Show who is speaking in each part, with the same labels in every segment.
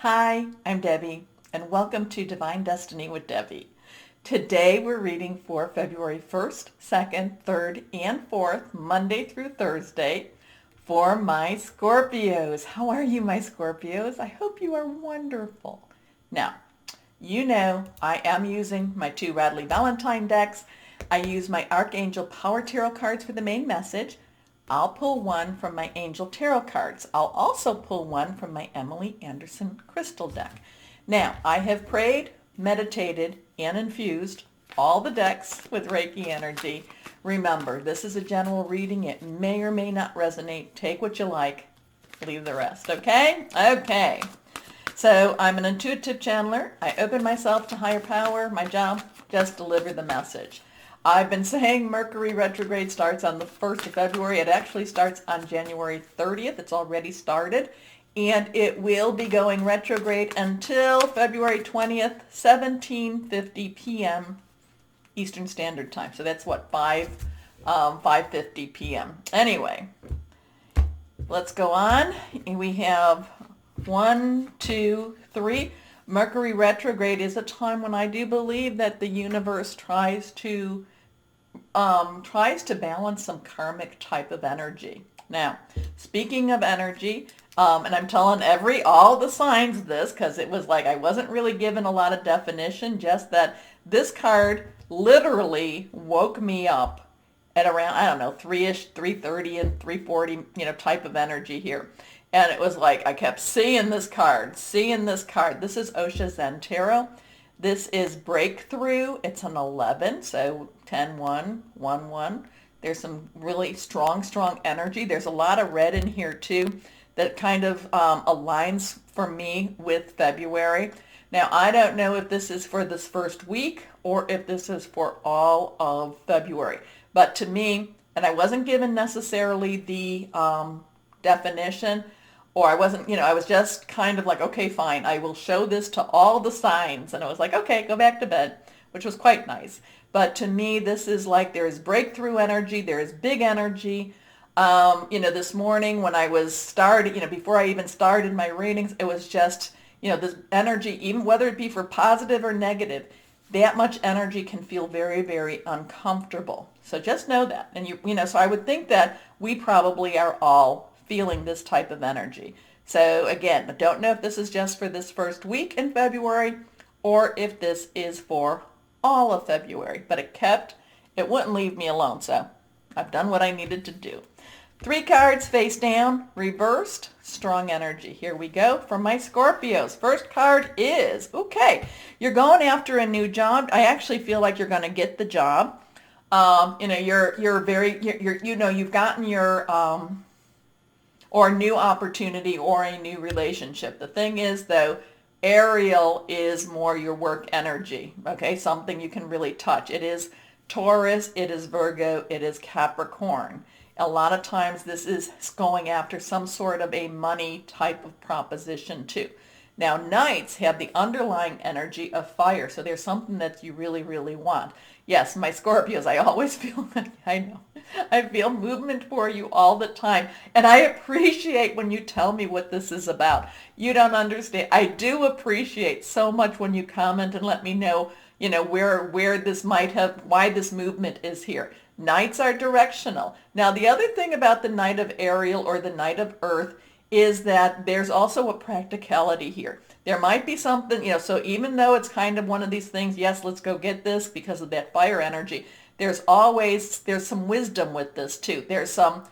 Speaker 1: Hi, I'm Debbie, and welcome to Divine Destiny with Debbie. Today we're reading for February 1st, 2nd, 3rd, and 4th, Monday through Thursday, for my Scorpios. How are you, my Scorpios? I hope you are wonderful. Now, you know I am using my two Radley Valentine decks. I use my Archangel Power Tarot cards for the main message. I'll pull one from my Angel Tarot cards. I'll also pull one from my Emily Anderson Crystal deck. Now, I have prayed, meditated, and infused all the decks with Reiki energy. Remember, this is a general reading. It may or may not resonate. Take what you like, leave the rest, okay? Okay. So I'm an intuitive channeler. I open myself to higher power. My job, just deliver the message. I've been saying Mercury retrograde starts on the 1st of February. It actually starts on January 30th. It's already started. And it will be going retrograde until February 20th, 17:50 p.m. Eastern Standard Time. So that's what, 5:50 p.m. Anyway, let's go on. We have 1, 2, 3. Mercury retrograde is a time when I do believe that the universe tries to balance some karmic type of energy. Now, speaking of energy, and I'm telling all the signs this because it was like I wasn't really given a lot of definition, just that this card literally woke me up at around, I don't know, 3-ish, 3:30 and 3:40, type of energy here. And it was like I kept seeing this card. This is Osha Zen Tarot. This is Breakthrough. It's an 11, so 10-1, 1-1. There's some really strong energy. There's a lot of red in here too that kind of aligns for me with February. Now, I don't know if this is for this first week or if this is for all of February. But to me, and I wasn't given necessarily the definition, or I wasn't, I was just kind of like, okay, fine, I will show this to all the signs. And I was like, okay, go back to bed, which was quite nice. But to me, this is like there is breakthrough energy, there is big energy. This morning when I was starting, before I even started my readings, it was just, this energy, even whether it be for positive or negative, that much energy can feel very, very uncomfortable. So just know that. And so I would think that we probably are all feeling this type of energy. So again, I don't know if this is just for this first week in February or if this is for all of February, but it wouldn't leave me alone. So I've done what I needed to do. 3 cards face down, reversed, strong energy. Here we go for my Scorpios. First card is, okay, you're going after a new job. I actually feel like you're going to get the job. You've gotten your or new opportunity or a new relationship. The thing is, though, Ariel is more your work energy, okay? Something you can really touch. It is Taurus, it is Virgo, it is Capricorn. A lot of times this is going after some sort of a money type of proposition too. Now, Knights have the underlying energy of fire, so there's something that you really, really want. Yes, my Scorpios, I always feel, I know, I feel movement for you all the time. And I appreciate when you tell me what this is about. You don't understand. I do appreciate so much when you comment and let me know, where this might have, why this movement is here. Knights are directional. Now, the other thing about the Knight of Ariel or the Knight of Earth is that there's also a practicality here. There might be something, so even though it's kind of one of these things, yes, let's go get this because of that fire energy, there's some wisdom with this too. There's some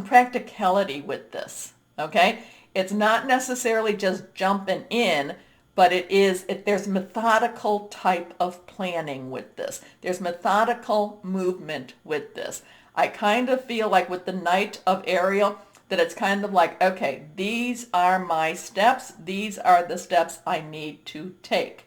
Speaker 1: practicality with this, okay? It's not necessarily just jumping in, but there's methodical type of planning with this. There's methodical movement with this. I kind of feel like with the Knight of Ariel, that it's kind of like, okay, these are my steps. These are the steps I need to take.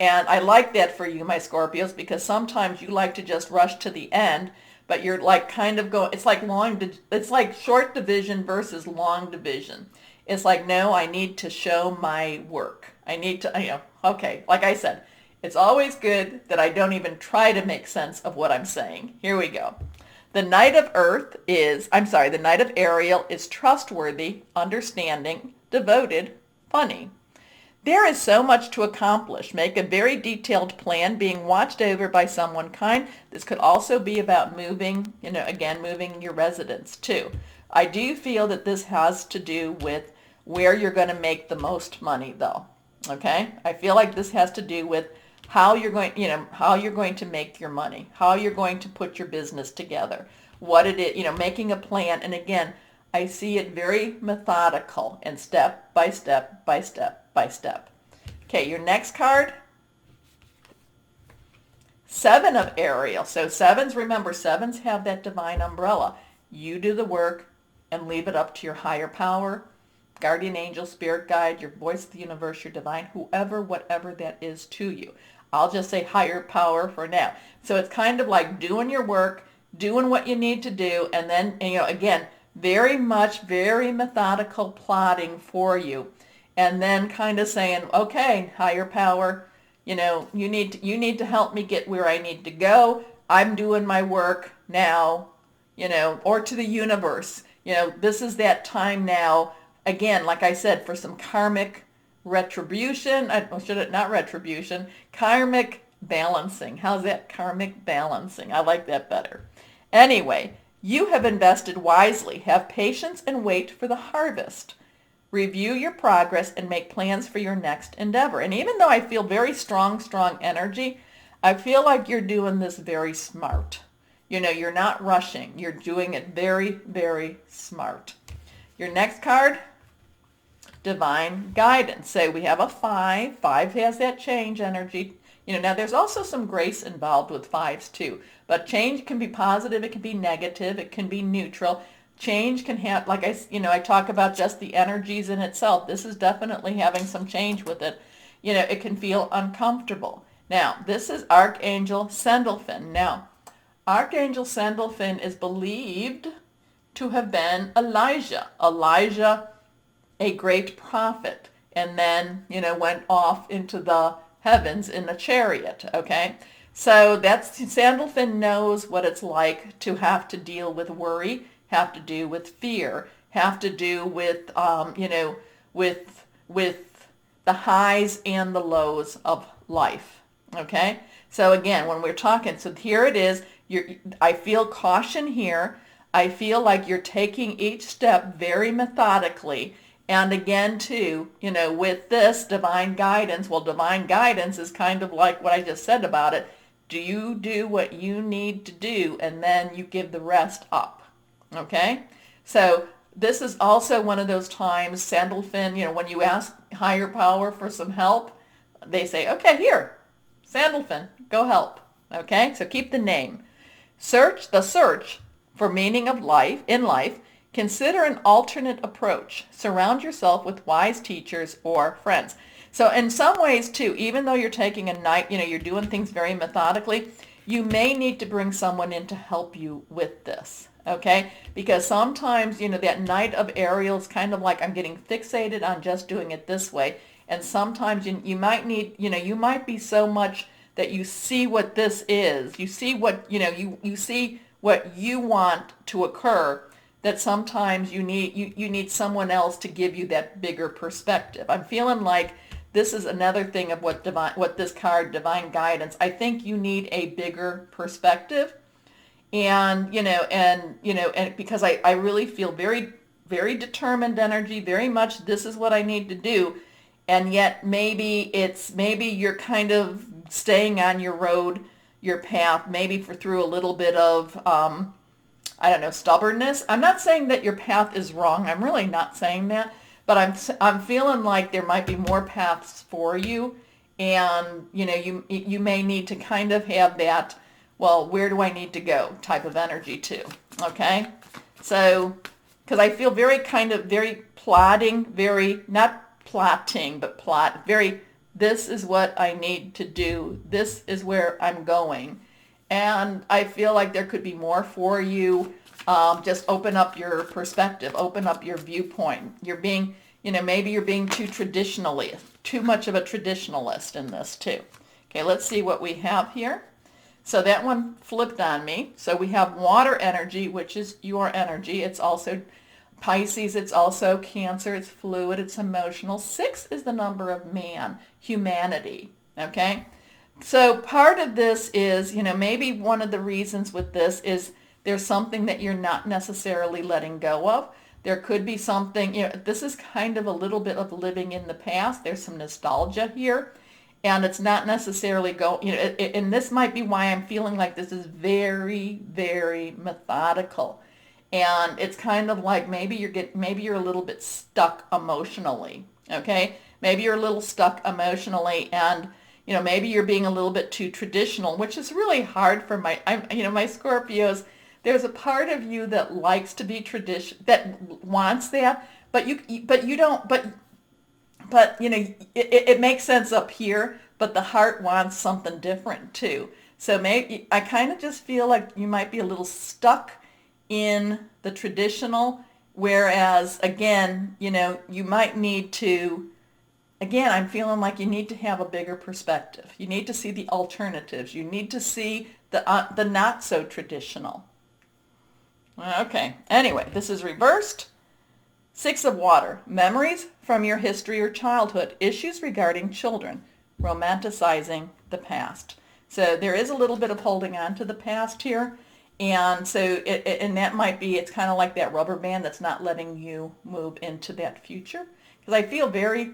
Speaker 1: And I like that for you, my Scorpios, because sometimes you like to just rush to the end, but you're like kind of going, it's like short division versus long division. It's like, no, I need to show my work. I need to, okay, like I said, it's always good that I don't even try to make sense of what I'm saying. Here we go. The Knight of Ariel is trustworthy, understanding, devoted, funny. There is so much to accomplish. Make a very detailed plan, being watched over by someone kind. This could also be about moving, again, moving your residence too. I do feel that this has to do with where you're going to make the most money though. Okay? I feel like this has to do with how you're going, how you're going to make your money, how you're going to put your business together, what it is, making a plan. And again, I see it very methodical and step by step by step by step. Okay, your next card, 7 of Ariel. So sevens, remember, sevens have that divine umbrella. You do the work and leave it up to your higher power, guardian angel, spirit guide, your voice of the universe, your divine, whoever, whatever that is to you. I'll just say higher power for now. So it's kind of like doing your work, doing what you need to do, and then, again, very methodical plotting for you. And then kind of saying, okay, higher power, you need to help me get where I need to go. I'm doing my work now, or to the universe. This is that time now, again, like I said, for some karmic retribution, not retribution, karmic balancing. How's that? Karmic balancing. I like that better. Anyway, you have invested wisely. Have patience and wait for the harvest. Review your progress and make plans for your next endeavor. And even though I feel very strong energy, I feel like you're doing this very smart. You're not rushing. You're doing it very, very smart. Your next card, divine guidance. So we have a 5. 5 has that change energy. Now there's also some grace involved with 5s too. But change can be positive, it can be negative, it can be neutral. Change can have, like I talk about just the energies in itself. This is definitely having some change with it. It can feel uncomfortable. Now, this is Archangel Sandalfin. Now, Archangel Sandalfin is believed to have been Elijah. Elijah, a great prophet, and then, went off into the heavens in a chariot, okay? So Sandalfin knows what it's like to have to deal with worry, have to do with fear, have to do with, with the highs and the lows of life, okay? So again, when we're talking, so here it is, I feel caution here. I feel like you're taking each step very methodically. And again, too, with this divine guidance, well, divine guidance is kind of like what I just said about it. Do you do what you need to do, and then you give the rest up, okay? So this is also one of those times, Sandalfin, when you ask higher power for some help, they say, okay, here, Sandalfin, go help, okay? So keep the name. The search for meaning of life, in life. Consider an alternate approach. Surround yourself with wise teachers or friends. So in some ways too, even though you're taking a night, you're doing things very methodically, you may need to bring someone in to help you with this, okay? Because sometimes, that night of Ariel is kind of like I'm getting fixated on just doing it this way. And sometimes you might need, you might be so much that you see what this is. You see what, you see what you want to occur, that sometimes you need someone else to give you that bigger perspective. I'm feeling like this is another thing of what this card, divine guidance. I think you need a bigger perspective, and because I really feel very, very determined energy, very much this is what I need to do, and yet maybe you're kind of staying on your road, your path, maybe through a little bit of stubbornness. I'm not saying that your path is wrong. I'm really not saying that. But I'm feeling like there might be more paths for you. And, you may need to kind of have that, well, where do I need to go type of energy too. Okay? So, because I feel very plotting, not plotting, but this is what I need to do. This is where I'm going. And I feel like there could be more for you. Just open up your perspective, open up your viewpoint. You're being, maybe you're being too much of a traditionalist in this too. Okay, let's see what we have here. So that one flipped on me. So we have water energy, which is your energy. It's also Pisces, it's also Cancer, it's fluid, it's emotional. 6 is the number of man, humanity, okay? So part of this is, maybe one of the reasons with this is there's something that you're not necessarily letting go of. There could be something, this is kind of a little bit of living in the past. There's some nostalgia here. And it's not necessarily and this might be why I'm feeling like this is very, very methodical. And it's kind of like maybe you're a little bit stuck emotionally, okay? Maybe you're a little stuck emotionally, and maybe you're being a little bit too traditional, which is really hard for my Scorpios. There's a part of you that likes to be tradition, that wants that, but you don't, but it makes sense up here, but the heart wants something different too. So maybe I kind of just feel like you might be a little stuck in the traditional, whereas again, you might need to, again, I'm feeling like you need to have a bigger perspective. You need to see the alternatives. You need to see the not so traditional. Okay, anyway, this is reversed. 6 of water, memories from your history or childhood, issues regarding children, romanticizing the past. So there is a little bit of holding on to the past here. And so, and that might be, it's kind of like that rubber band that's not letting you move into that future. Because I feel very,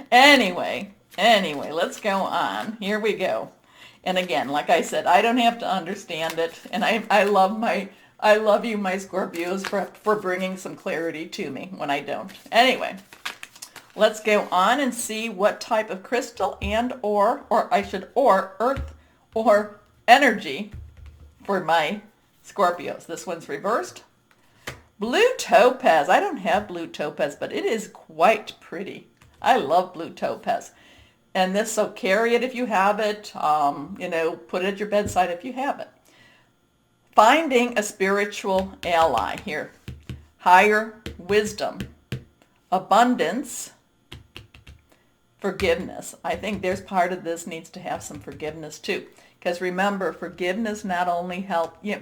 Speaker 1: anyway, let's go on. Here we go. And again, like I said, I don't have to understand it. And I love you, my Scorpios, for bringing some clarity to me when I don't. Anyway, let's go on and see what type of crystal or earth or energy for my Scorpios. This one's reversed. Blue topaz. I don't have blue topaz, but it is quite pretty. I love blue topaz. And this, so carry it if you have it. Put it at your bedside if you have it. Finding a spiritual ally here. Higher wisdom. Abundance. Forgiveness. I think there's part of this needs to have some forgiveness too. Because remember, forgiveness not only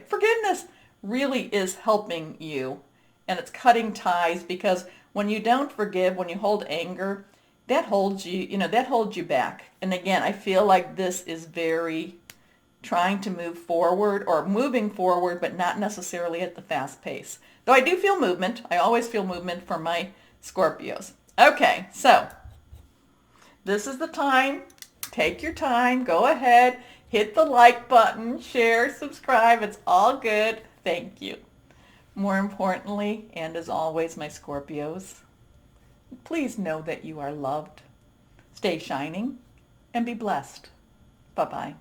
Speaker 1: forgiveness really is helping you. And it's cutting ties, because when you don't forgive, when you hold anger, that holds you back. And again, I feel like this is very trying to move forward, or moving forward, but not necessarily at the fast pace. Though I do feel movement. I always feel movement for my Scorpios. Okay, so this is the time. Take your time. Go ahead. Hit the like button. Share, subscribe. It's all good. Thank you. More importantly, and as always, my Scorpios, please know that you are loved. Stay shining and be blessed. Bye-bye.